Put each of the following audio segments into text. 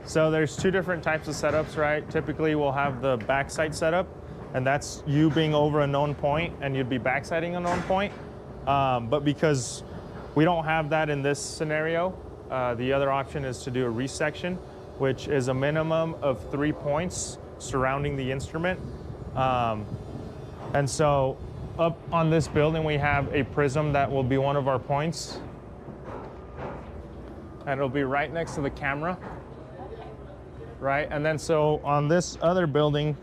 So there's two different types of setups, right? Typically we'll have the backside setup, and that's you being over a known point and you'd be backsighting a known point. But because we don't have that in this scenario, the other option is to do a resection, which is a minimum of 3 points surrounding the instrument. And so up on this building, we have a prism that will be one of our points. And it'll be right next to the camera, right? And then so on this other building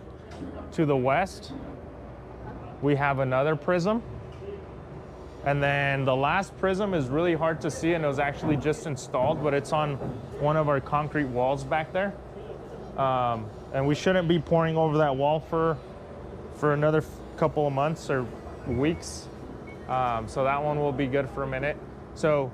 to the west, we have another prism. And then the last prism is really hard to see, and it was actually just installed, but it's on one of our concrete walls back there. And we shouldn't be pouring over that wall for another couple of months or weeks. So that one will be good for a minute. So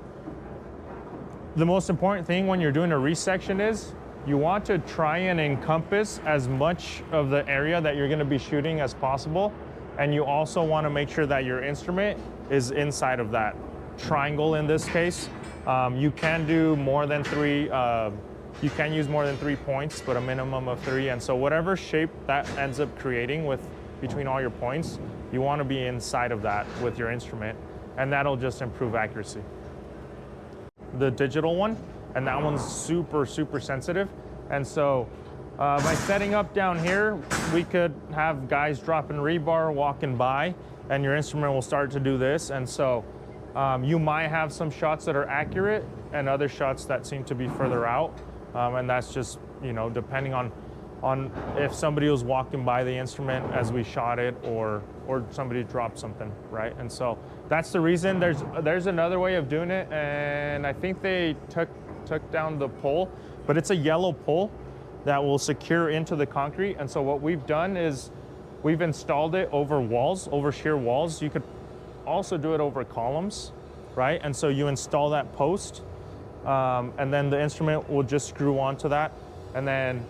the most important thing when you're doing a resection is you want to try and encompass as much of the area that you're going to be shooting as possible. And you also want to make sure that your instrument is inside of that triangle in this case. You can do more than three, you can use more than 3 points, but a minimum of 3. And so whatever shape that ends up creating between all your points, you want to be inside of that with your instrument, and that'll just improve accuracy. The digital one, and that one's super, super sensitive. And so by setting up down here, we could have guys dropping rebar, walking by, and your instrument will start to do this. And so you might have some shots that are accurate and other shots that seem to be further out. And that's just, depending on if somebody was walking by the instrument as we shot it, or somebody dropped something, right? And so that's the reason. There's another way of doing it, and I think they took down the pole, but it's a yellow pole that will secure into the concrete. And so what we've done is we've installed it over walls, over sheer walls. You could also do it over columns, right? And so you install that post, and then the instrument will just screw onto that, and then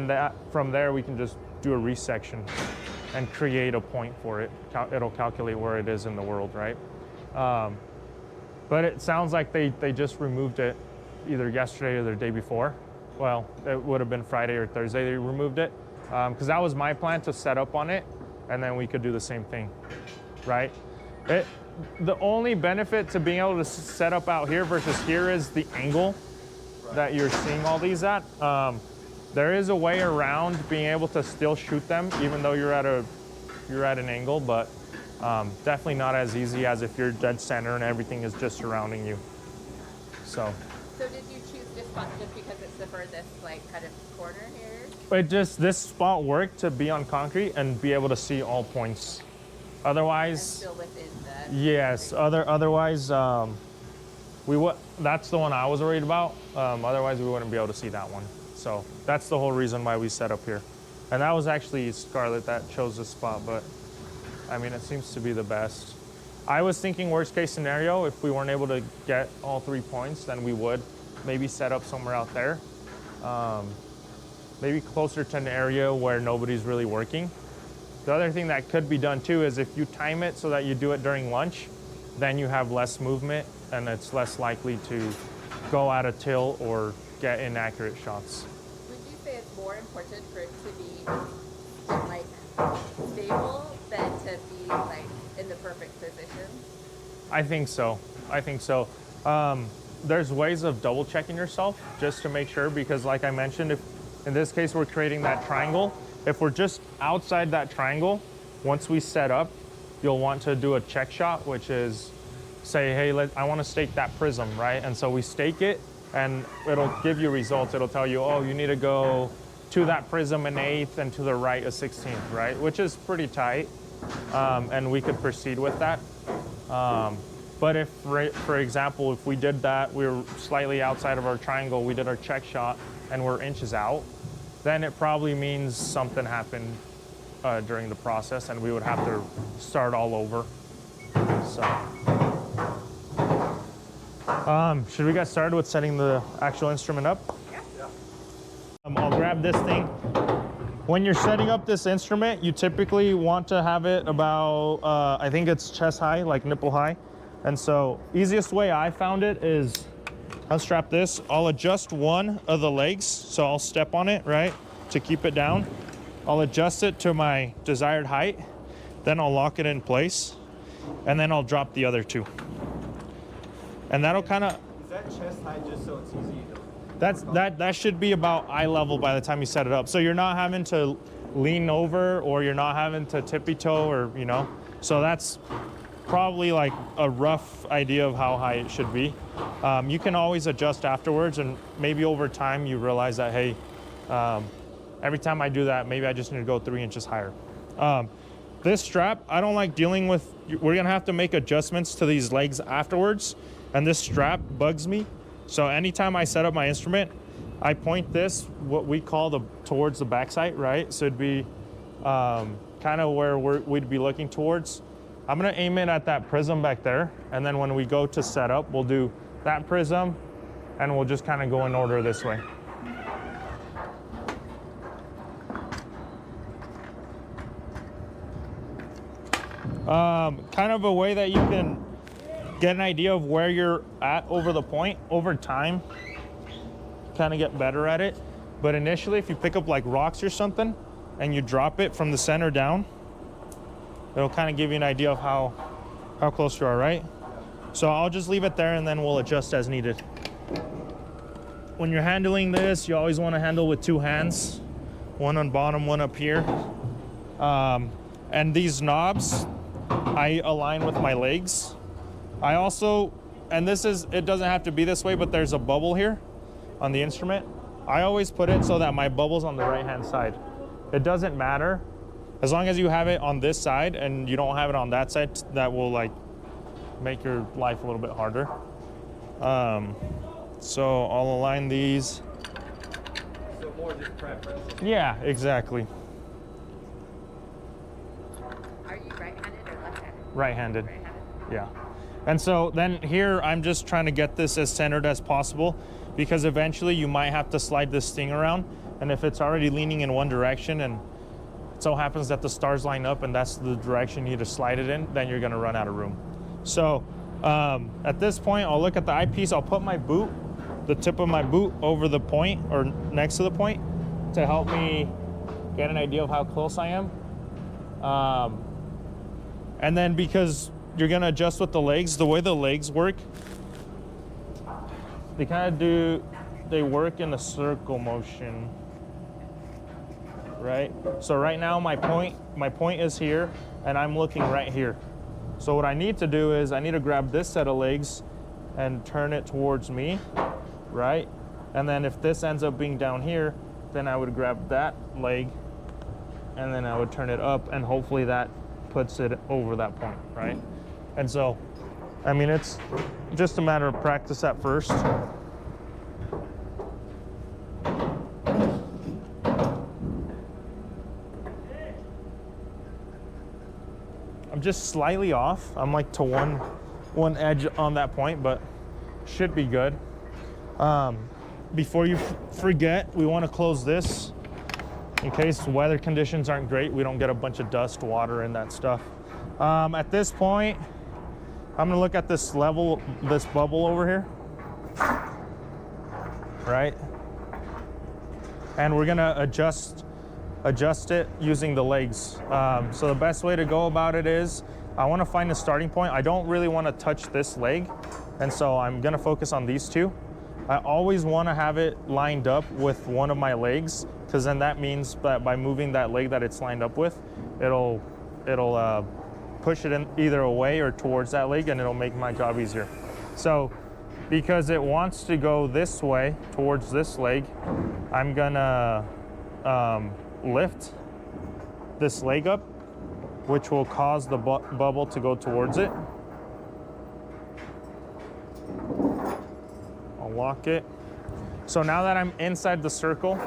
that from there we can just do a resection and create a point for it. It'll calculate where it is in the world, right? But it sounds like they just removed it either yesterday or the day before. Well, it would have been Friday or Thursday they removed it, because that was my plan, to set up on it, and then we could do the same thing, right? The only benefit to being able to set up out here versus here is the angle that you're seeing all these at. There is a way around being able to still shoot them even though you're at an angle, but definitely not as easy as if you're dead center and everything is just surrounding you. So did you choose this spot just because it's the furthest kind of corner here? This spot worked to be on concrete and be able to see all points. Otherwise, and still within the yes. Otherwise, that's the one I was worried about. Otherwise, we wouldn't be able to see that one. So that's the whole reason why we set up here. And that was actually Scarlett that chose this spot, but I mean, it seems to be the best. I was thinking worst case scenario, if we weren't able to get all 3 points, then we would maybe set up somewhere out there. Maybe closer to an area where nobody's really working. The other thing that could be done too is if you time it so that you do it during lunch, then you have less movement and it's less likely to go out of tilt or get inaccurate shots. Would you say it's more important for it to be stable than to be in the perfect position? I think so. There's ways of double checking yourself just to make sure, because like I mentioned, if in this case we're creating that triangle, if we're just outside that triangle, once we set up, you'll want to do a check shot, which is say, hey, I want to stake that prism, right? And so we stake it, and it'll give you results. It'll tell you, oh, you need to go to that prism an 1/8 and to the right a 16th, right? Which is pretty tight, and we could proceed with that. But if, for example, if we did that, we were slightly outside of our triangle, we did our check shot, and we're inches out, then it probably means something happened during the process, and we would have to start all over. So, should we get started with setting the actual instrument up? Yeah. I'll grab this thing. When you're setting up this instrument, you typically want to have it about, I think it's chest high, like nipple high. And so easiest way I found it is unstrap this. I'll adjust one of the legs, so I'll step on it, right, to keep it down. I'll adjust it to my desired height, then I'll lock it in place, and then I'll drop the other two. And that'll kind of... Is that chest height just so it's easy to... That should be about eye level by the time you set it up. So you're not having to lean over, or you're not having to tippy toe, or, you know. So that's probably like a rough idea of how high it should be. You can always adjust afterwards, and maybe over time you realize that, hey, every time I do that, maybe I just need to go 3 inches higher. This strap, I don't like dealing with. We're gonna have to make adjustments to these legs afterwards, and this strap bugs me. So anytime I set up my instrument, I point this, what we call towards the backside, right? So it'd be kind of where we'd be looking towards. I'm gonna aim it at that prism back there, and then when we go to set up, we'll do that prism, and we'll just kind of go in order this way. Kind of a way that you can get an idea of where you're at over the point. Over time, kind of get better at it. But initially, if you pick up like rocks or something and you drop it from the center down, it'll kind of give you an idea of how close you are, right? So I'll just leave it there, and then we'll adjust as needed. When you're handling this, you always want to handle with 2 hands, one on bottom, one up here. And these knobs, I align with my legs. I also, and this is, it doesn't have to be this way, but there's a bubble here on the instrument. I always put it so that my bubble's on the right-hand side. It doesn't matter. As long as you have it on this side and you don't have it on that side, that will like make your life a little bit harder. So I'll align these. So more just preference. Yeah, exactly. Are you right-handed or left-handed? Right-handed. Right-handed. Yeah. And so then here, I'm just trying to get this as centered as possible, because eventually you might have to slide this thing around. And if it's already leaning in one direction and it so happens that the stars line up and that's the direction you need to slide it in, then you're gonna run out of room. So at this point, I'll look at the eyepiece, I'll put my boot, the tip of my boot over the point or next to the point to help me get an idea of how close I am. And then because you're gonna adjust with the legs, the way the legs work, they work in a circle motion, right? So right now my point is here, and I'm looking right here. So what I need to do is I need to grab this set of legs and turn it towards me, right? And then if this ends up being down here, then I would grab that leg and then I would turn it up, and hopefully that puts it over that point, right? And so, I mean, it's just a matter of practice at first. I'm just slightly off. I'm like to one edge on that point, but should be good. Before you forget, we want to close this in case weather conditions aren't great. We don't get a bunch of dust, water, and that stuff. At this point, I'm gonna look at this level, this bubble over here, right? And we're gonna adjust it using the legs. So the best way to go about it is, I wanna find a starting point. I don't really wanna touch this leg, and so I'm gonna focus on these two. I always wanna have it lined up with one of my legs, because then that means that by moving that leg that it's lined up with, it'll push it in either away or towards that leg, and it'll make my job easier. So because it wants to go this way towards this leg, I'm gonna lift this leg up, which will cause the bubble to go towards it. I'll lock it. So now that I'm inside the circle,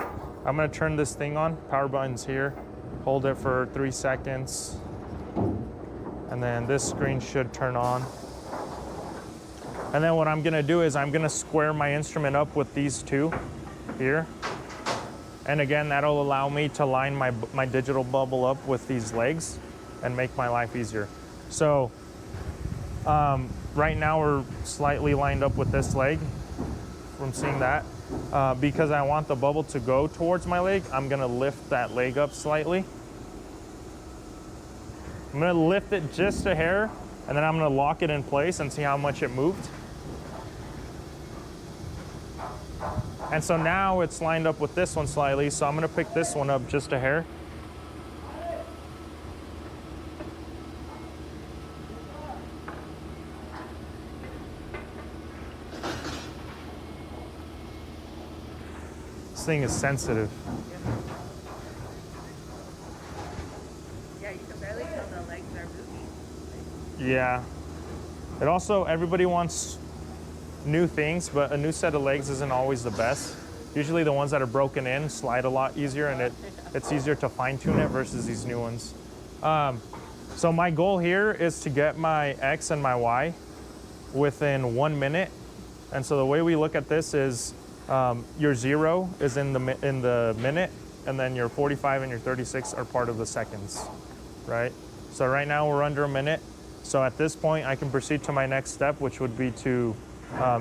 I'm gonna turn this thing on. Power button's here. Hold it for 3 seconds. And then this screen should turn on. And then what I'm gonna do is I'm gonna square my instrument up with these two here. And again, that'll allow me to line my digital bubble up with these legs and make my life easier. So right now we're slightly lined up with this leg. from seeing that. Because I want the bubble to go towards my leg, I'm gonna lift that leg up slightly. I'm gonna lift it just a hair, and then I'm gonna lock it in place and see how much it moved. And so now it's lined up with this one slightly, so I'm gonna pick this one up just a hair. This thing is sensitive. Yeah, you can barely tell the legs are moving. Yeah. It also, everybody wants new things, but a new set of legs isn't always the best. Usually the ones that are broken in slide a lot easier, and it's easier to fine tune it versus these new ones. So my goal here is to get my X and my Y within 1 minute. And so the way we look at this is your 0 is in the minute, and then your 45 and your 36 are part of the seconds, right? So right now we're under a minute. So at this point I can proceed to my next step, which would be to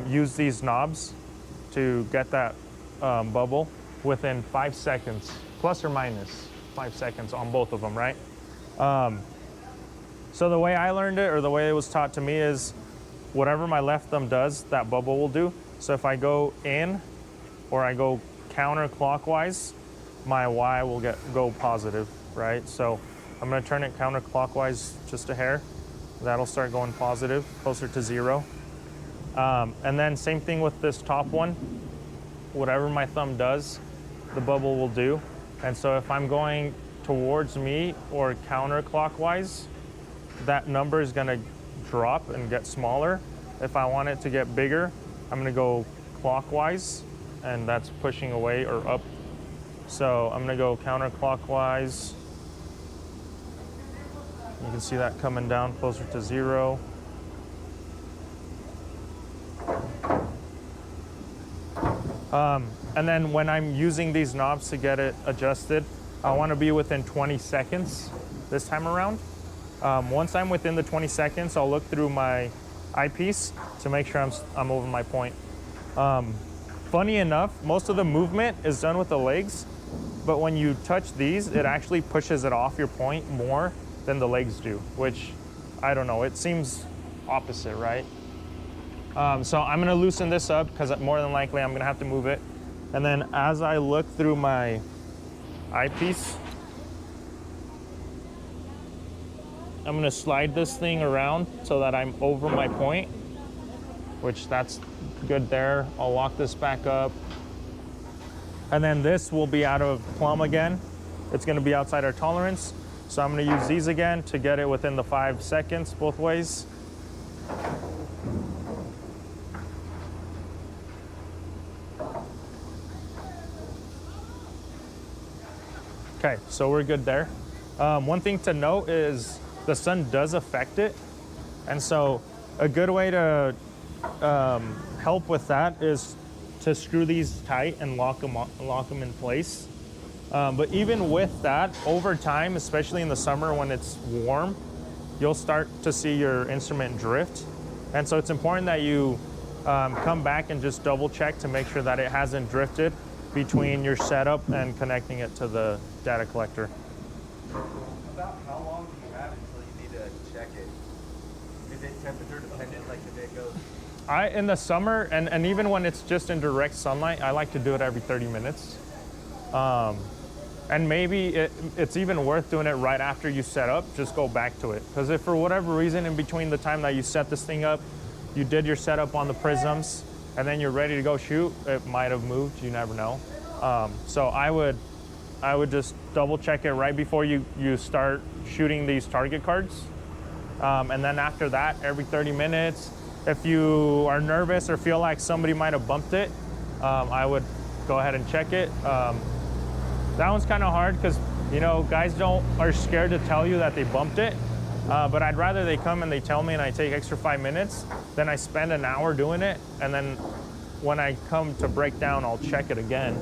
use these knobs to get that bubble within 5 seconds, plus or minus 5 seconds on both of them, right? So the way I learned it, or the way it was taught to me, is whatever my left thumb does, that bubble will do. So if I go in or I go counterclockwise, my Y will go positive, right? So I'm gonna turn it counterclockwise just a hair. That'll start going positive, closer to 0. And then same thing with this top one. Whatever my thumb does, the bubble will do. And so if I'm going towards me or counterclockwise, that number is gonna drop and get smaller. If I want it to get bigger, I'm gonna go clockwise, and that's pushing away or up. So I'm gonna go counterclockwise. You can see that coming down closer to 0. And then when I'm using these knobs to get it adjusted, I want to be within 20 seconds this time around. Once I'm within the 20 seconds, I'll look through my eyepiece to make sure I'm over my point. Funny enough, most of the movement is done with the legs, but when you touch these, it actually pushes it off your point more than the legs do, which, I don't know, it seems opposite, right? So I'm gonna loosen this up because more than likely I'm gonna have to move it. And then as I look through my eyepiece, I'm gonna slide this thing around so that I'm over my point, which that's good there. I'll lock this back up. And then this will be out of plumb again. It's gonna be outside our tolerance. So I'm gonna use these again to get it within the 5 seconds both ways. Okay, so we're good there. One thing to note is the sun does affect it. And so a good way to help with that is to screw these tight and lock them in place. But even with that, over time, especially in the summer when it's warm, you'll start to see your instrument drift. And so it's important that you come back and just double check to make sure that it hasn't drifted between your setup and connecting it to the data collector. About how long do you have until you need to check it? Is it temperature dependent, like the day goes? In the summer, and even when it's just in direct sunlight, I like to do it every 30 minutes. And maybe it's even worth doing it right after you set up, just go back to it. Because if for whatever reason, in between the time that you set this thing up, you did your setup on the prisms, and then you're ready to go shoot, it might have moved, you never know. So I would just double check it right before you start shooting these target cards. And then after that, every 30 minutes, if you are nervous or feel like somebody might have bumped it, I would go ahead and check it. That one's kind of hard because, you know, guys are scared to tell you that they bumped it. But I'd rather they come and they tell me and I take extra 5 minutes than I spend an hour doing it. And then when I come to break down, I'll check it again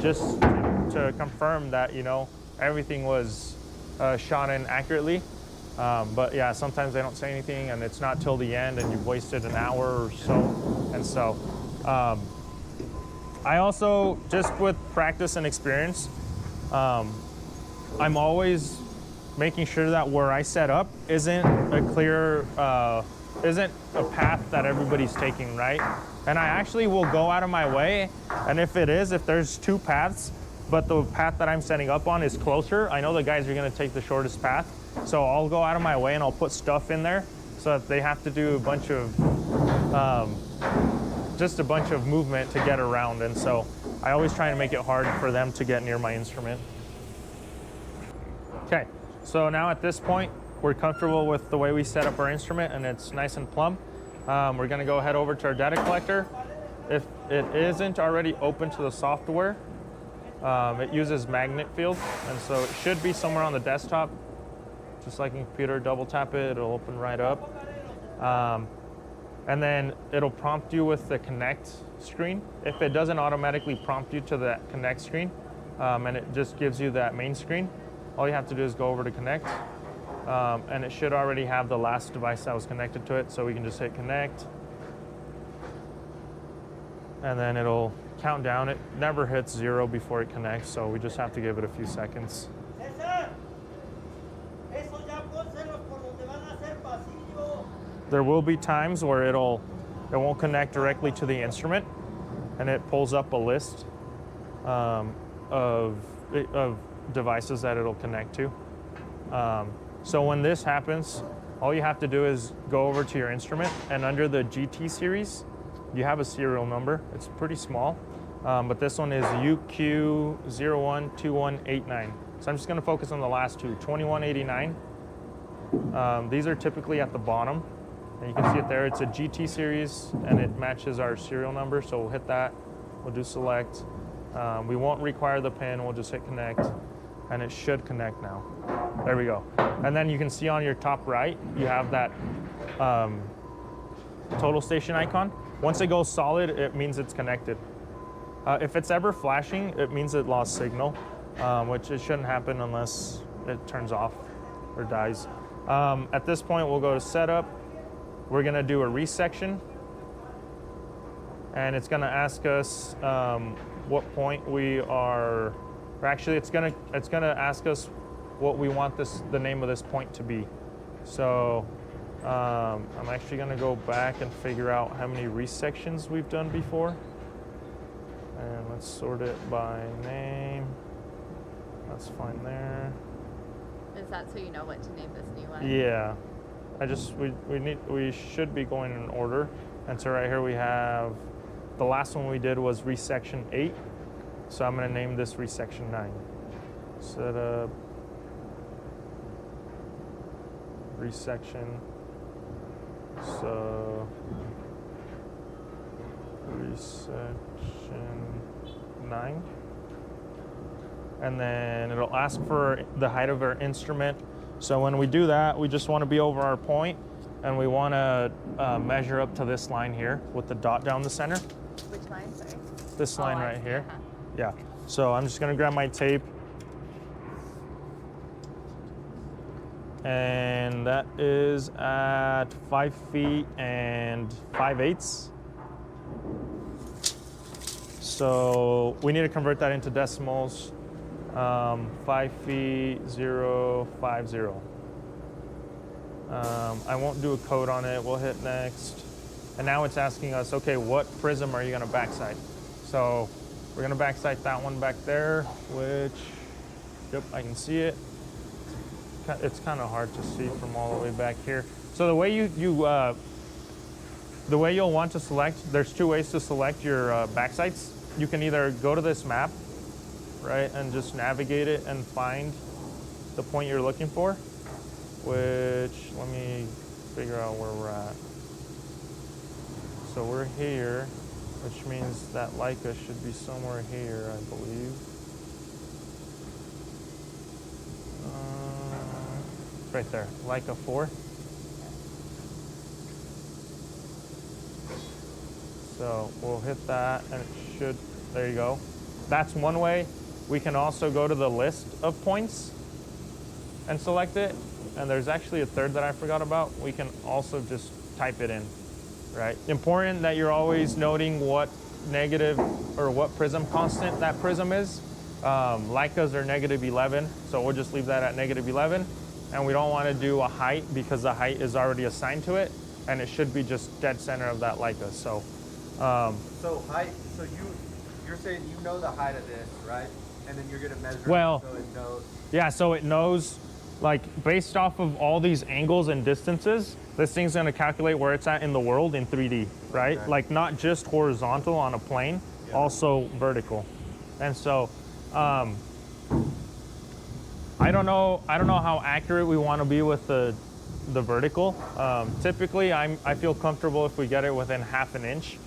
just to confirm that, you know, everything was shot in accurately. But yeah, sometimes they don't say anything and it's not till the end and you've wasted an hour or so. And so I also, just with practice and experience, I'm always making sure that where I set up isn't a clear, isn't a path that everybody's taking, right? And I actually will go out of my way, and if there's two paths, but the path that I'm setting up on is closer, I know the guys are gonna take the shortest path, so I'll go out of my way and I'll put stuff in there so that they have to do a bunch of, just a bunch of movement to get around, and so I always try to make it hard for them to get near my instrument. Okay, so now at this point, we're comfortable with the way we set up our instrument and it's nice and plumb. We're gonna go head over to our data collector. If it isn't already open to the software, it uses magnet field, and so it should be somewhere on the desktop. Just like a computer, double tap it, it'll open right up. And then it'll prompt you with the connect screen. If it doesn't automatically prompt you to that connect screen, and it just gives you that main screen, all you have to do is go over to connect. And it should already have the last device that was connected to it, so we can just hit connect. And then it'll count down. It never hits 0 before it connects, so we just have to give it a few seconds. There will be times where it won't connect directly to the instrument, and it pulls up a list of devices that it'll connect to. So when this happens, all you have to do is go over to your instrument, and under the GT series, you have a serial number. It's pretty small, but this one is UQ012189. So I'm just gonna focus on the last two, 2189. These are typically at the bottom, and you can see it there. It's a GT series, and it matches our serial number, so we'll hit that. We'll do select. We won't require the pin, we'll just hit connect, and it should connect now. There we go. And then you can see on your top right, you have that total station icon. Once it goes solid, it means it's connected. If it's ever flashing, it means it lost signal, which it shouldn't happen unless it turns off or dies. At this point, we'll go to setup. We're gonna do a resection, and it's gonna ask us what point we are, or actually it's gonna ask us what we want the name of this point to be. So I'm actually gonna go back and figure out how many resections we've done before. And let's sort it by name. That's fine there. Is that so you know what to name this new one? Yeah. We should be going in order. And so right here we have, the last one we did was resection 8. So I'm gonna name this resection 9. Set up resection. So resection 9. And then it'll ask for the height of our instrument. So when we do that, we just want to be over our point, and we want to measure up to this line here with the dot down the center. Which line, sorry? This line I right see, here. uh-huh. Yeah. So I'm just going to grab my tape. And that is at 5 feet and 5/8. So we need to convert that into decimals. 5 feet 050. I won't do a code on it. We'll hit next. And now it's asking us, okay, what prism are you going to backside? So we're going to backside that one back there, which, yep, I can see it. It's kind of hard to see from all the way back here. So the way the way you'll want to select, there's two ways to select your backsides. You can either go to this map, right, and just navigate it and find the point you're looking for, which, let me figure out where we're at. So we're here, which means that Leica should be somewhere here, I believe. Right there, Leica 4. So we'll hit that, and it should, there you go. That's one way. We can also go to the list of points and select it. And there's actually a third that I forgot about. We can also just type it in, right? Important that you're always noting what negative or what prism constant that prism is. Leicas are negative 11, so we'll just leave that at negative 11. And we don't want to do a height because the height is already assigned to it, and it should be just dead center of that Leica. So, So height. So you're saying you know the height of this, right? And then you're gonna measure Well, it so it knows. yeah, so it knows, like, based off of all these angles and distances, this thing's gonna calculate where it's at in the world in 3D, right? Okay. Like, not just horizontal on a plane, Yeah. also vertical. And so, I don't know how accurate we want to be with the vertical. Typically, I feel comfortable if we get it within half an inch.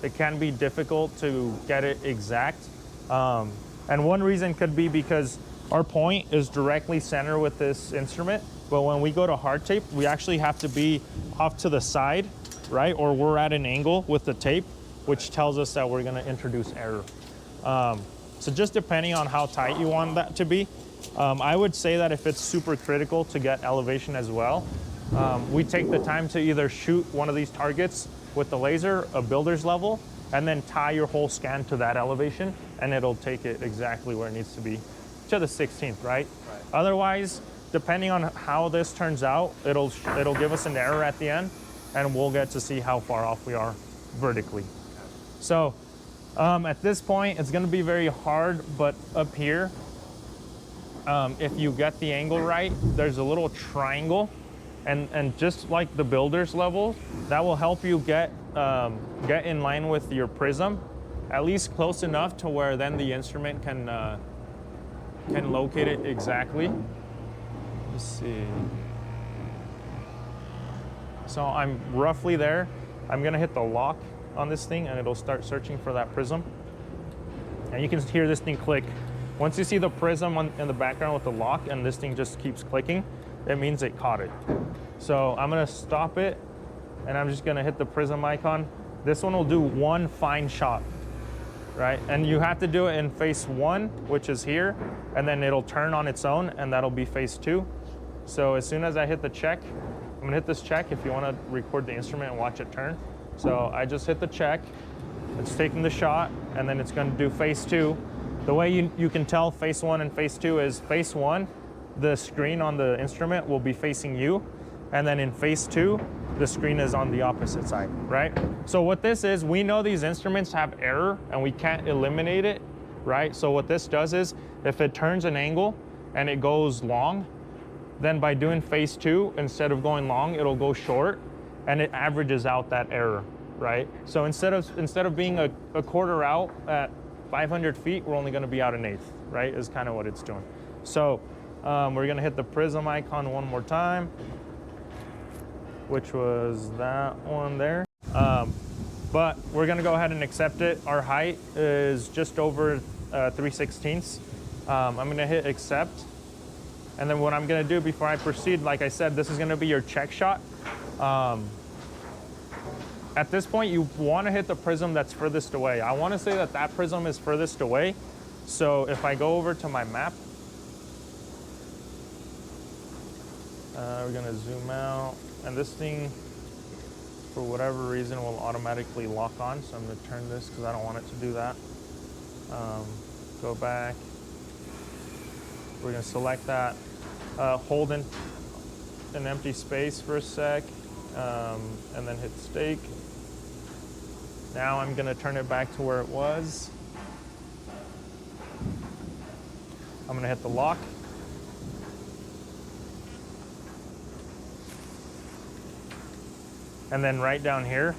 It can be difficult to get it exact. And one reason could be because our point is directly center with this instrument, but when we go to hard tape, we actually have to be off to the side, right? Or we're at an angle with the tape, which tells us that we're gonna introduce error. So just depending on how tight you want that to be, I would say that if it's super critical to get elevation as well, we take the time to either shoot one of these targets with the laser, a builder's level, and then tie your whole scan to that elevation, and it'll take it exactly where it needs to be, to the 16th, right? Otherwise, depending on how this turns out, it'll give us an error at the end, and we'll get to see how far off we are vertically. So at this point, it's gonna be very hard, but up here, if you get the angle right, there's a little triangle, and just like the builder's level, that will help you get in line with your prism, at least close enough to where then the instrument can locate it exactly. Let's see. So I'm roughly there. I'm gonna hit the lock on this thing, and it'll start searching for that prism. And you can hear this thing click. Once you see the prism in the background with the lock and this thing just keeps clicking, it means it caught it. So I'm gonna stop it, and I'm just gonna hit the prism icon. This one will do one fine shot, right? And you have to do it in phase 1, which is here, and then it'll turn on its own, and that'll be phase 2. So as soon as I hit the check, I'm gonna hit this check if you wanna record the instrument and watch it turn. So I just hit the check, it's taking the shot, and then it's gonna do phase 2. The way you can tell phase 1 and phase 2 is phase 1, the screen on the instrument will be facing you, and then in phase 2, the screen is on the opposite side, right? So what this is, we know these instruments have error and we can't eliminate it, right? So what this does is, if it turns an angle and it goes long, then by doing phase 2, instead of going long, it'll go short, and it averages out that error, right? So instead of being a quarter out at 500 feet, we're only gonna be out an eighth, right? Is kind of what it's doing. So we're gonna hit the prism icon one more time, which was that one there. But we're gonna go ahead and accept it. Our height is just over 3/16. I'm gonna hit accept. And then what I'm gonna do before I proceed, like I said, this is gonna be your check shot. At this point, you wanna hit the prism that's furthest away. I wanna say that that prism is furthest away. So if I go over to my map, we're gonna zoom out, and this thing, for whatever reason, will automatically lock on. So I'm gonna turn this because I don't want it to do that. Go back. We're gonna select that, hold in an empty space for a sec, and then hit stake. Now I'm gonna turn it back to where it was. I'm gonna hit the lock. And then right down here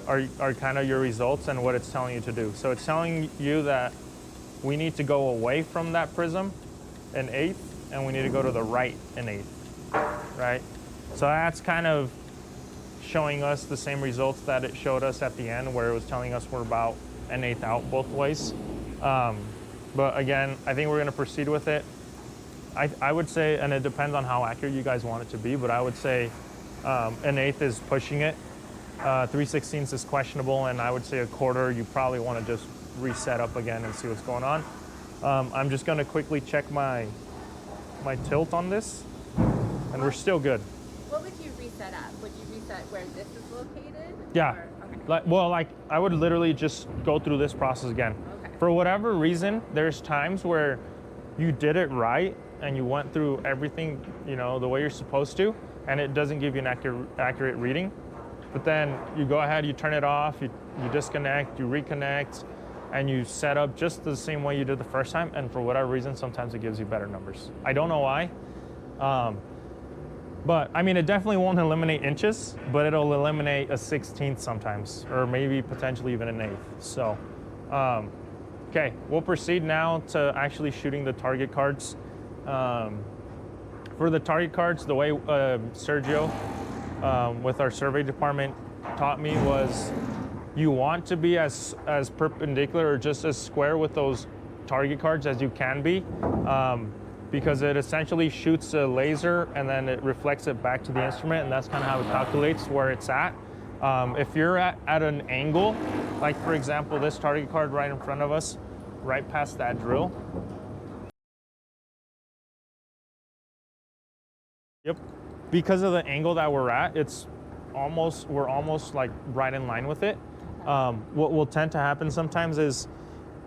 are kind of your results and what it's telling you to do. So it's telling you that we need to go away from that prism an eighth, and we need to go to the right an eighth, right? So that's kind of showing us the same results that it showed us at the end, where it was telling us we're about an eighth out both ways. But again, I think we're gonna proceed with it. I would say, and it depends on how accurate you guys want it to be, but I would say an eighth is pushing it. 3/16 is questionable, and I would say a quarter, you probably wanna just reset up again and see what's going on. I'm just gonna quickly check my tilt on this, and we're still good. What would you reset at? Would you reset where this is located? Yeah. Or, okay. Like I would literally just go through this process again. Okay. For whatever reason, there's times where you did it right and you went through everything, you know, the way you're supposed to, and it doesn't give you an accurate reading. But then you go ahead, you turn it off, you disconnect, you reconnect, and you set up just the same way you did the first time, and for whatever reason, sometimes it gives you better numbers. I don't know why. But I mean, it definitely won't eliminate inches, but it'll eliminate a 16th sometimes, or maybe potentially even an 1/8. So, okay, we'll proceed now to actually shooting the target cards. For the target cards, the way Sergio with our survey department taught me was you want to be as perpendicular or just as square with those target cards as you can be. Because it essentially shoots a laser and then it reflects it back to the instrument, and that's kind of how it calculates where it's at. If you're at an angle, like for example, this target card right in front of us, right past that drill. Yep. Because of the angle that we're at, we're almost like right in line with it. What will tend to happen sometimes is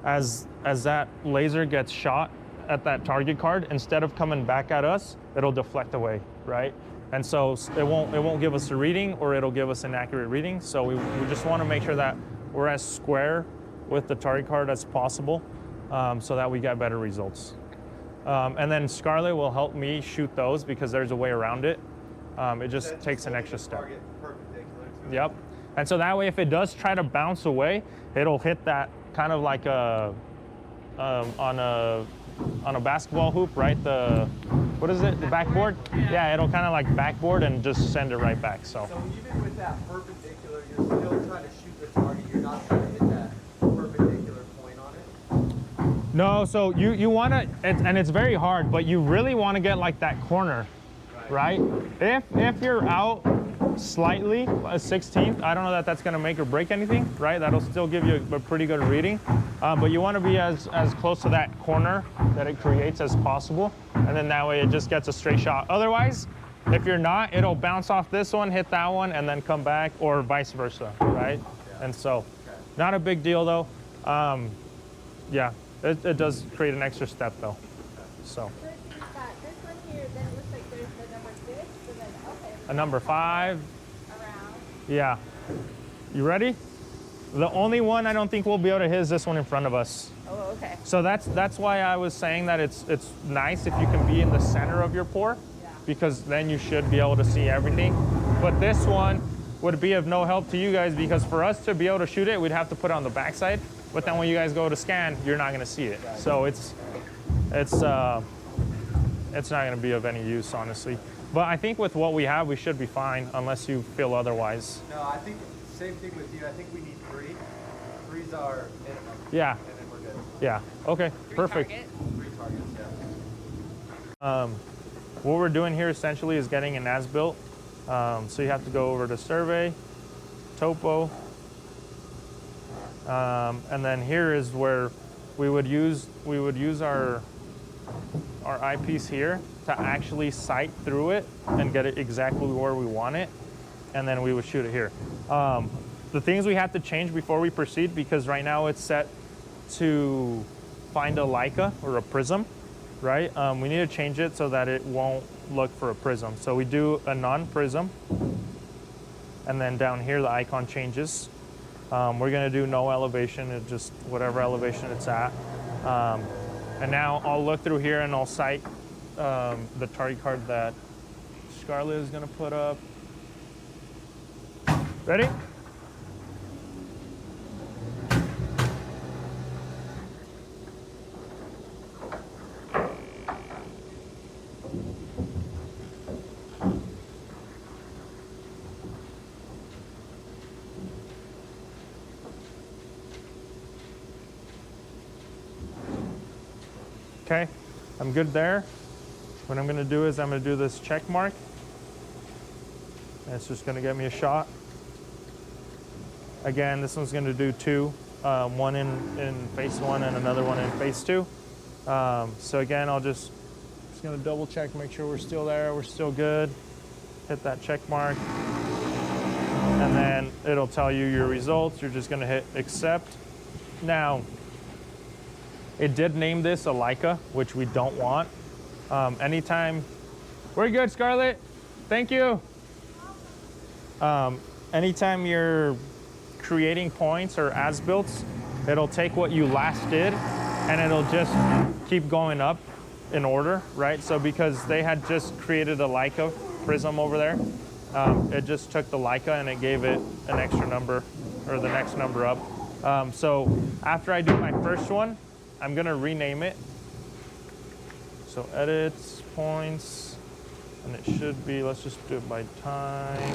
as that laser gets shot at that target card, instead of coming back at us, it'll deflect away, right? And so it won't give us a reading, or it'll give us an accurate reading. So we just want to make sure that we're as square with the target card as possible, so that we get better results. And then Scarlett will help me shoot those because there's a way around it. It just takes an extra step. Yep. And so that way, if it does try to bounce away, it'll hit that kind of like on a basketball hoop, right? What is it? The backboard? Yeah, it'll kind of like backboard and just send it right back. So even with that perpendicular, you're still trying to shoot the target. You're not trying to hit that perpendicular point on it. no, so you want to, and it's very hard, but you really want to get like that corner, right? If you're out slightly, a 16th, I don't know that that's going to make or break anything, right? That'll still give you a pretty good reading, but you want to be as close to that corner that it creates as possible, and then that way it just gets a straight shot. Otherwise, if you're not, it'll bounce off this one, hit that one, and then come back, or vice versa, right? And so, not a big deal though. Yeah, it does create an extra step though. So. This one here, then it looks like there's the number 6, and then, okay. A number 5. Around. Yeah. You ready? The only one I don't think we'll be able to hit is this one in front of us. Oh, okay. So that's why I was saying that it's nice if you can be in the center of your pour, because then you should be able to see everything. But this one would be of no help to you guys, because for us to be able to shoot it, we'd have to put it on the backside. But then when you guys go to scan, you're not going to see it. So it's not going to be of any use, honestly. But I think with what we have, we should be fine, unless you feel otherwise. No, I think same thing with you. I think we need 3. 3's our minimum. Yeah. And then we're good. Yeah. Okay. 3 Perfect. targets. 3 targets, yeah. What we're doing here essentially is getting an as-built. So you have to go over to survey, topo, and then here is where we would use our eyepiece here to actually sight through it and get it exactly where we want it, and then we would shoot it here. The things we have to change before we proceed, because right now it's set to find a Leica or a prism, right? We need to change it so that it won't look for a prism. So we do a non-prism, and then down here the icon changes. We're gonna do no elevation, it just whatever elevation it's at. And now I'll look through here and I'll sight the target card that Scarlett is gonna put up. Ready? Okay, I'm good there. What I'm gonna do is I'm gonna do this check mark. And it's just gonna get me a shot. Again, this one's gonna do 2, one in phase 1 and another one in phase 2. So again, I'll just gonna double check, make sure we're still there, we're still good. Hit that check mark. and then it'll tell you your results. You're just gonna hit accept. Now, it did name this a Leica, which we don't want. Anytime, we're good, Scarlett. Thank you. Anytime you're creating points or as-builts, it'll take what you last did and it'll just keep going up in order, right? So because they had just created a Leica prism over there, it just took the Leica and it gave it an extra number or the next number up. So after I do my first one, I'm gonna rename it. So edits, points, and it should be, let's just do it by time.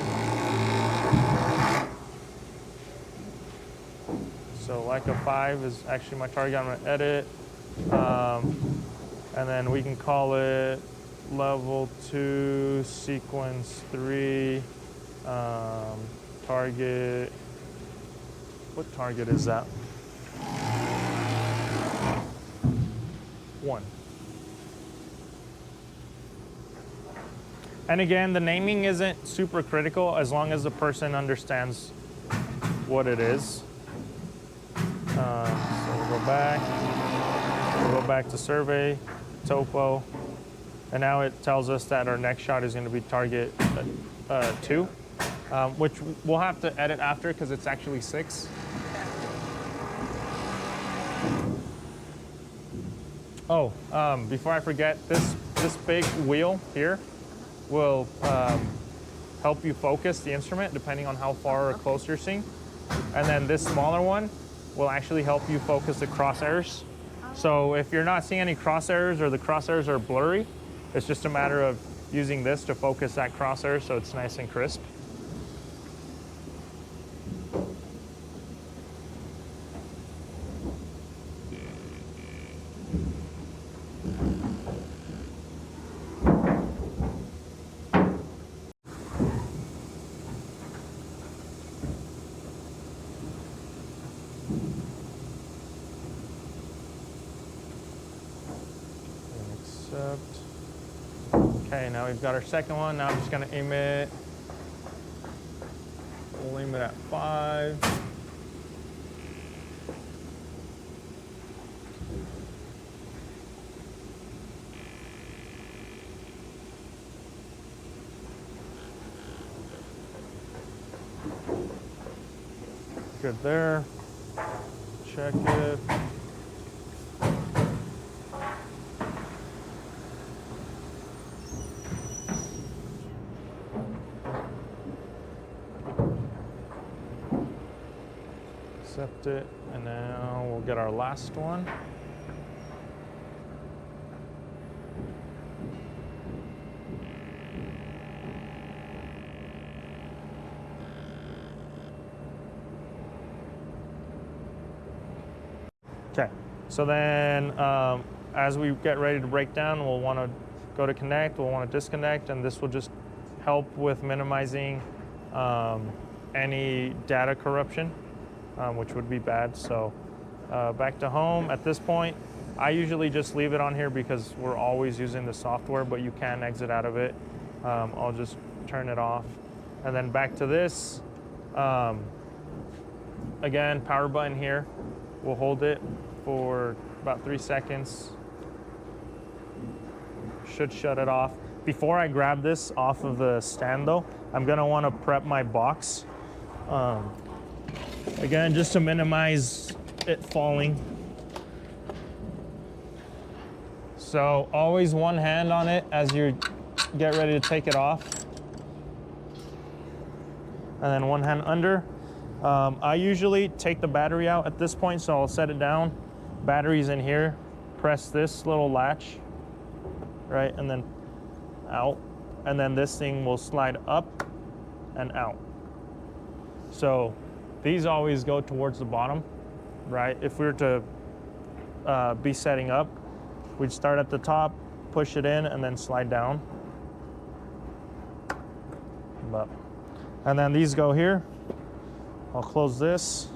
So Leica 5 is actually my target. I'm gonna edit. And then we can call it level 2, sequence 3, target. What target is that? 1. And again, the naming isn't super critical as long as the person understands what it is. So we'll go back. We'll go back to survey, topo, and now it tells us that our next shot is going to be target 2, which we'll have to edit after because it's actually 6. Oh, before I forget, this big wheel here will help you focus the instrument depending on how far or close you're seeing. And then this smaller one will actually help you focus the crosshairs. So if you're not seeing any crosshairs or the crosshairs are blurry, it's just a matter of using this to focus that crosshair so it's nice and crisp. Okay, now we've got our second one. Now I'm just gonna aim it. We'll aim it at 5. Good there. Check it. Accept it, and now we'll get our last one. Okay, so then as we get ready to break down, we'll want to go to connect, we'll want to disconnect, and this will just help with minimizing any data corruption. Which would be bad. So back to home. At this point, I usually just leave it on here because we're always using the software, but you can exit out of it. I'll just turn it off. And then back to this. Again, power button here. We'll hold it for about 3 seconds. Should shut it off. Before I grab this off of the stand though, I'm gonna wanna prep my box. Again, just to minimize it falling. So always one hand on it as you get ready to take it off. And then one hand under. I usually take the battery out at this point, so I'll set it down. Battery's in here. Press this little latch, right, and then out. And then this thing will slide up and out. So these always go towards the bottom, right? If we were to be setting up, we'd start at the top, push it in, and then slide down. And then these go here. I'll close this.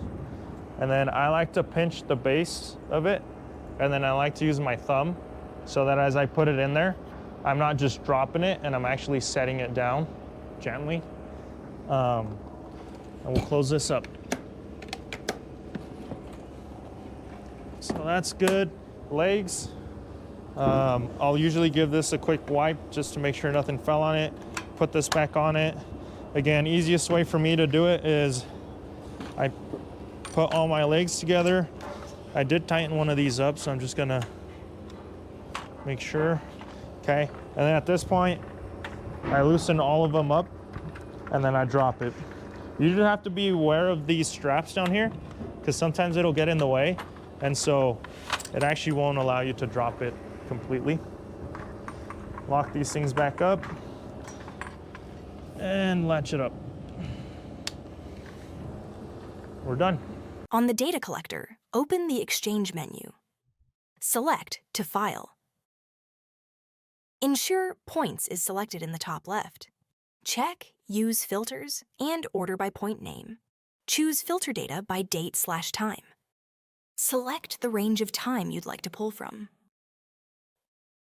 And then I like to pinch the base of it, and then I like to use my thumb so that as I put it in there, I'm not just dropping it and I'm actually setting it down gently. And we'll close this up. So that's good. Legs. I'll usually give this a quick wipe just to make sure nothing fell on it. Put this back on it. Again, easiest way for me to do it is I put all my legs together. I did tighten one of these up, so I'm just gonna make sure. Okay, and then at this point, I loosen all of them up and then I drop it. You just have to be aware of these straps down here because sometimes it'll get in the way, and so it actually won't allow you to drop it completely. Lock these things back up and latch it up. We're done. On the data collector, open the Exchange menu. Select to File. Ensure Points is selected in the top left. Check Use Filters and Order by Point Name. Choose Filter Data by Date/Time. Select the range of time you'd like to pull from.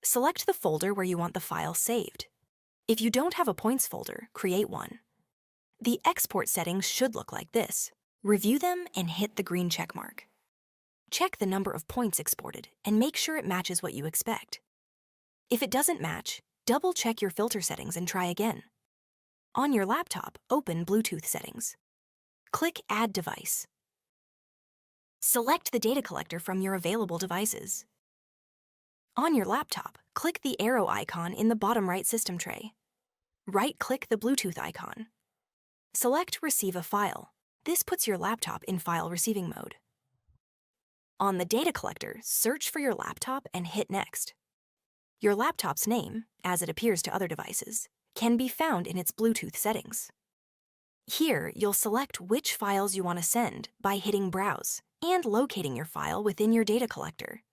Select the folder where you want the file saved. If you don't have a points folder, create one. The export settings should look like this. Review them and hit the green check mark. Check the number of points exported and make sure it matches what you expect. If it doesn't match, double-check your filter settings and try again. On your laptop, open Bluetooth settings. Click Add Device. Select the data collector from your available devices. On your laptop, click the arrow icon in the bottom right system tray. Right-click the Bluetooth icon. Select Receive a File. This puts your laptop in file receiving mode. On the data collector, search for your laptop and hit Next. Your laptop's name, as it appears to other devices, can be found in its Bluetooth settings. Here, you'll select which files you want to send by hitting Browse and locating your file within your data collector.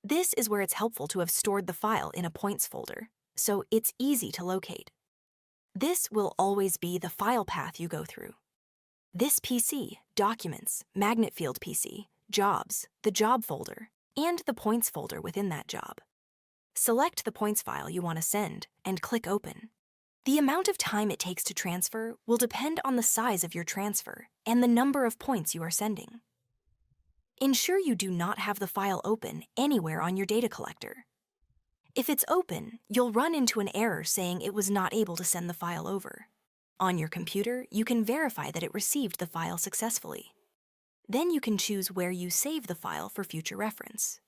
This is where it's helpful to have stored the file in a points folder, so it's easy to locate. This will always be the file path you go through. This PC, Documents, Magnet Field PC, Jobs, the Job folder, and the Points folder within that job. Select the points file you want to send and click Open. The amount of time it takes to transfer will depend on the size of your transfer and the number of points you are sending. Ensure you do not have the file open anywhere on your data collector. If it's open, you'll run into an error saying it was not able to send the file over. On your computer, you can verify that it received the file successfully. Then you can choose where you save the file for future reference.